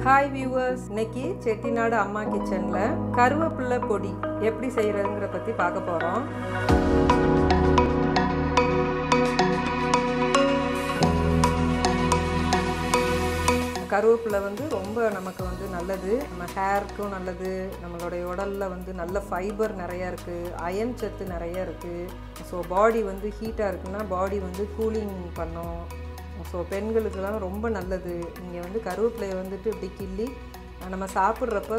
Hi viewers, இன்னைக்கு செட்டிநாடு அம்மா கிச்சன்ல கருவேப்பிலை பொடி எப்படி செய்யறதுங்கிற பத்தி பார்க்க போறோம். கருவேப்பிலை ரொம்ப நமக்கு நல்லது, நம்ம ஹேருக்கும் நல்லது, நம்மளுடைய உடலில் நல்ல ஃபைபர் நிறையா இருக்குது, அயன் சத்து நிறையா இருக்குது. ஸோ பாடி ஹீட்டாக இருக்குன்னா பாடி கூலிங் பண்ணும். ஸோ பெண்களுக்கெல்லாம் ரொம்ப நல்லது. நீங்கள் கருவேப்பிலையை இப்படி கிள்ளி நம்ம சாப்பிட்றப்ப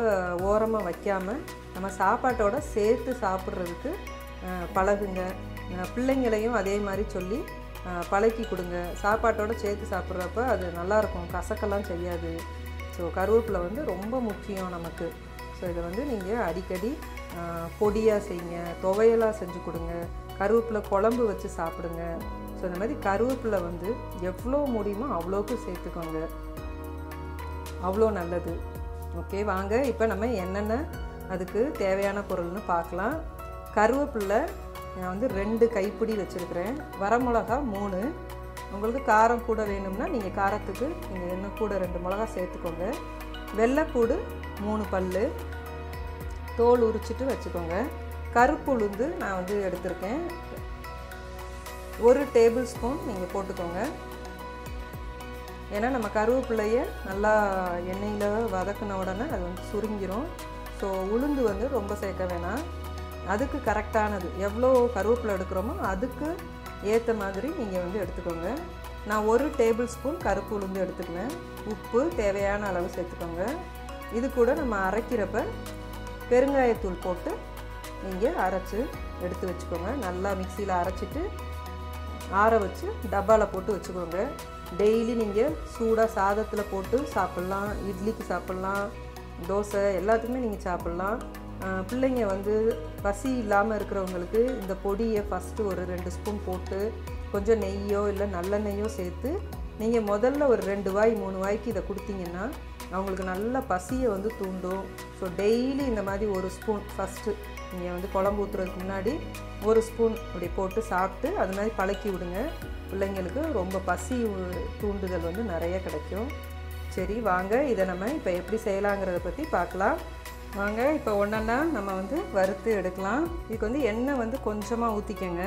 ஓரமாக வைக்காமல் நம்ம சாப்பாட்டோட சேர்த்து சாப்பிட்றதுக்கு பழகுங்க. பிள்ளைங்களையும் அதே மாதிரி சொல்லி பழக்கி கொடுங்க. சாப்பாட்டோடு சேர்த்து சாப்பிட்றப்ப அது நல்லாயிருக்கும், கசக்கெல்லாம் செய்யாது. ஸோ கருவேப்பிலை ரொம்ப முக்கியம் நமக்கு. ஸோ இதை நீங்கள் அடிக்கடி பொடியாக செய்யுங்க, துவையலாக செஞ்சு கொடுங்க, கருவேப்பிலை குழம்பு வச்சு சாப்பிடுங்க. ஸோ இந்த மாதிரி கருவேப்பிலை எவ்வளோ முடியுமோ அவ்வளோக்கு சேர்த்துக்கோங்க, அவ்வளோ நல்லது. ஓகே, வாங்க இப்போ நம்ம என்னென்ன அதுக்கு தேவையான பொருள்னு பார்க்கலாம். கருவேப்பிலை நான் 2 கைப்பிடி வச்சுருக்கிறேன். வரமிளகா 3. உங்களுக்கு காரம் கூட வேணும்னா நீங்கள் காரத்துக்கு நீங்கள் இன்னும் கூட 2 மிளகா சேர்த்துக்கோங்க. வெள்ளைப்பூடு 3 பல், தோல் உரிச்சிட்டு வச்சுக்கோங்க. கருப்பு உளுந்து நான் எடுத்திருக்கேன், 1 டேபிள் ஸ்பூன் நீங்கள் போட்டுக்கோங்க. ஏன்னா நம்ம கருவேப்பிலையை நல்லா எண்ணெயில் வதக்கின உடனே அது சுருங்கிரும். ஸோ உளுந்து ரொம்ப சேர்க்க வேணாம், அதுக்கு கரெக்டானது எவ்வளோ கருவேப்பிலை எடுக்கிறோமோ அதுக்கு ஏற்ற மாதிரி நீங்கள் எடுத்துக்கோங்க. நான் 1 டேபிள் ஸ்பூன் கருப்பு உளுந்து எடுத்துக்குவேன். உப்பு தேவையான அளவு சேர்த்துக்கோங்க. இது கூட நம்ம அரைக்கிறப்ப பெருங்காயத்தூள் போட்டு நீங்கள் அரைச்சி எடுத்து வச்சுக்கோங்க. நல்லா மிக்சியில் அரைச்சிட்டு ஆற வச்சு டப்பாவில் போட்டு வச்சுக்கோங்க. டெய்லி நீங்கள் சூடாக சாதத்தில் போட்டு சாப்பிட்லாம், இட்லிக்கு சாப்பிட்லாம், தோசை எல்லாத்துக்குமே நீங்கள் சாப்பிட்லாம். பிள்ளைங்க பசி இல்லாமல் இருக்கிறவங்களுக்கு இந்த பொடியை ஃபஸ்ட்டு ஒரு 2 ஸ்பூன் போட்டு கொஞ்சம் நெய்யோ இல்லை நல்லெண்ணெய்யோ சேர்த்து நீங்கள் முதல்ல ஒரு 2 வாய் 3 வாய்க்கு இதை கொடுத்தீங்கன்னா அவங்களுக்கு நல்ல பசியை தூண்டும். ஸோ டெய்லி இந்த மாதிரி 1 ஸ்பூன் ஃபஸ்ட்டு நீங்கள் குழம்பு ஊற்றுறதுக்கு முன்னாடி 1 ஸ்பூன் இப்படி போட்டு சாப்பிட்டு அது மாதிரி பழக்கி விடுங்க. பிள்ளைங்களுக்கு ரொம்ப பசி தூண்டுதல் நிறைய கிடைக்கும். சரி, வாங்க இதை நம்ம இப்போ எப்படி செய்யலாங்கிறத பற்றி பார்க்கலாம். வாங்க இப்போ ஒன்றா நம்ம வறுத்து எடுக்கலாம். இதுக்கு எண்ணெய் கொஞ்சமாக ஊற்றிக்கங்க.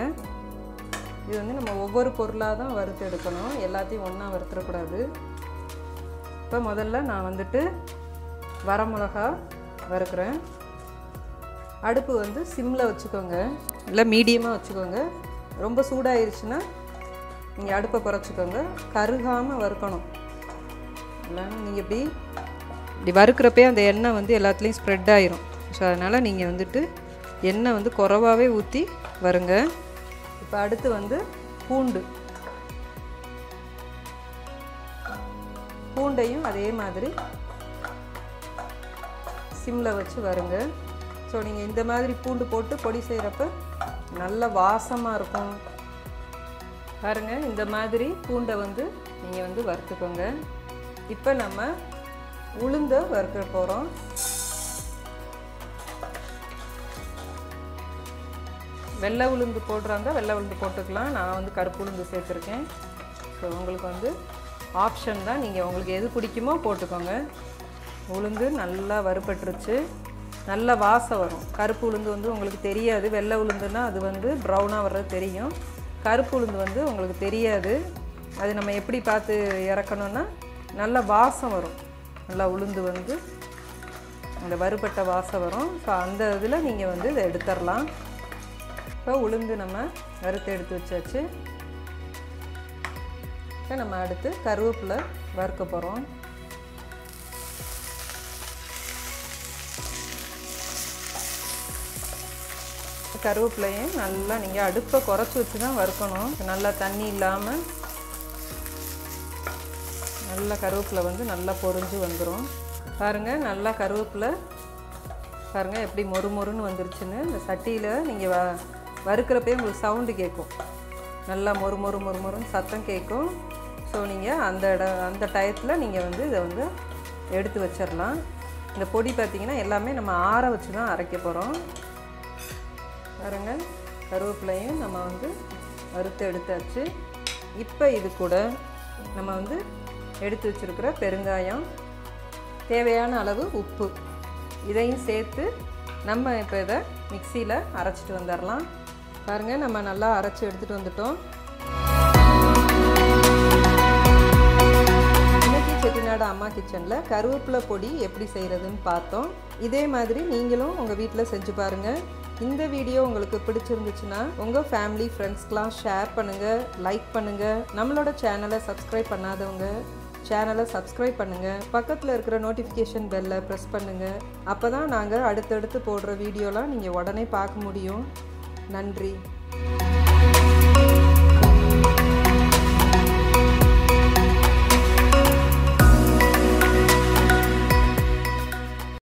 இது நம்ம ஒவ்வொரு பொருளாக தான் வறுத்து எடுக்கணும், எல்லாத்தையும் ஒன்றா வறுத்துடக்கூடாது. இப்போ முதல்ல நான் வரமிளகா வறுக்கிறேன். அடுப்பு சிம்மில் வச்சுக்கோங்க, இல்லை மீடியமாக வச்சுக்கோங்க. ரொம்ப சூடாயிருச்சுன்னா நீங்கள் அடுப்பை குறைச்சிக்கோங்க. கருகாமல் வறுக்கணும். இல்லைன்னா நீங்கள் இப்படி வறுக்கிறப்பே அந்த எண்ணெய் எல்லாத்துலேயும் ஸ்ப்ரெட் ஆயிரும். ஸோ அதனால் நீங்கள் எண்ணெய் குறைவாகவே ஊற்றி வருங்க. இப்போ அடுத்து பூண்டையும் அதே மாதிரி சிம்மில் வச்சு வருங்க. ஸோ நீங்கள் இந்த மாதிரி பூண்டு போட்டு பொடி செய்கிறப்ப நல்ல வாசமாக இருக்கும். பாருங்கள், இந்த மாதிரி பூண்டை நீங்கள் வறுத்துக்கோங்க. இப்போ நம்ம உளுந்தை வறுக்க போகிறோம். வெள்ளை உளுந்து போடுறாங்க, வெள்ளை உளுந்து போட்டுக்கலாம். நான் கருப்பு உளுந்து சேர்த்துருக்கேன். ஸோ உங்களுக்கு ஆப்ஷன் தான், நீங்கள் உங்களுக்கு எது பிடிக்குமோ போட்டுக்கோங்க. உளுந்து நல்லா வறுபட்டுருச்சு, நல்ல வாசம் வரும். கருப்பு உளுந்து உங்களுக்கு தெரியாது, வெள்ளை உளுந்துன்னா அது ப்ரௌனாக வர்றது தெரியும். கருப்பு உளுந்து உங்களுக்கு தெரியாது. அது நம்ம எப்படி பார்த்து இறக்கணுன்னா நல்ல வாசம் வரும். நல்லா உளுந்து அந்த வறுபட்ட வாசம் வரும். ஸோ அந்த இதில் நீங்கள் இதை எடுத்துடலாம். இப்போ உளுந்து நம்ம வறுத்து எடுத்து வச்சாச்சு. இப்போ நம்ம அடுத்து கருவேப்பிலை வறுக்க போகிறோம். கருவேப்பிலையும் நல்லா நீங்கள் அடுப்பை குறைச்சி வச்சு தான் வறுக்கணும். நல்லா தண்ணி இல்லாமல் நல்லா கருவேப்பிலை நல்லா பொரிஞ்சு வந்துடும். பாருங்கள், நல்லா கருவேப்பிலை பாருங்கள் எப்படி மொறு மொறுன்னு வந்துருச்சுன்னு. இந்த சட்டியில் நீங்கள் வறுக்கிறப்பே உங்களுக்கு சவுண்டு கேட்கும், நல்லா மொறு மொறு மொறு மொறுன்னு சத்தம் கேட்கும். ஸோ நீங்கள் அந்த டயத்தில் நீங்கள் இதை எடுத்து வச்சிடலாம். இந்த பொடி பார்த்திங்கன்னா எல்லாமே நம்ம ஆற வச்சு தான் அரைக்க போகிறோம். பாருங்கள், கருவேப்பிலையும் நம்ம வறுத்து எடுத்தாச்சு. இப்போ இது கூட நம்ம எடுத்து வச்சுருக்கிற பெருங்காயம் தேவையான அளவு உப்பு இதையும் சேர்த்து நம்ம இப்போ இதை மிக்சியில் அரைச்சிட்டு வந்துடலாம். பாருங்கள், நம்ம நல்லா அரைச்சி எடுத்துகிட்டு வந்துட்டோம். இன்னைக்கு செட்டிநாடு அம்மா கிச்சனில் கருவேப்பிலை பொடி எப்படி செய்கிறதுன்னு பார்த்தோம். இதே மாதிரி நீங்களும் உங்கள் வீட்டில் செஞ்சு பாருங்கள். இந்த வீடியோ உங்களுக்கு பிடிச்சிருந்துச்சுன்னா உங்கள் ஃபேமிலி ஃப்ரெண்ட்ஸ்க்கெலாம் ஷேர் பண்ணுங்கள், லைக் பண்ணுங்கள். நம்மளோட சேனலை சப்ஸ்கிரைப் பண்ணாதவங்க சேனலை சப்ஸ்கிரைப் பண்ணுங்கள். பக்கத்தில் இருக்கிற நோட்டிஃபிகேஷன் பெல்லை ப்ரெஸ் பண்ணுங்கள். அப்போ தான் நாங்கள் அடுத்தடுத்து போடுற வீடியோலாம் நீங்கள் உடனே பார்க்க முடியும். நன்றி.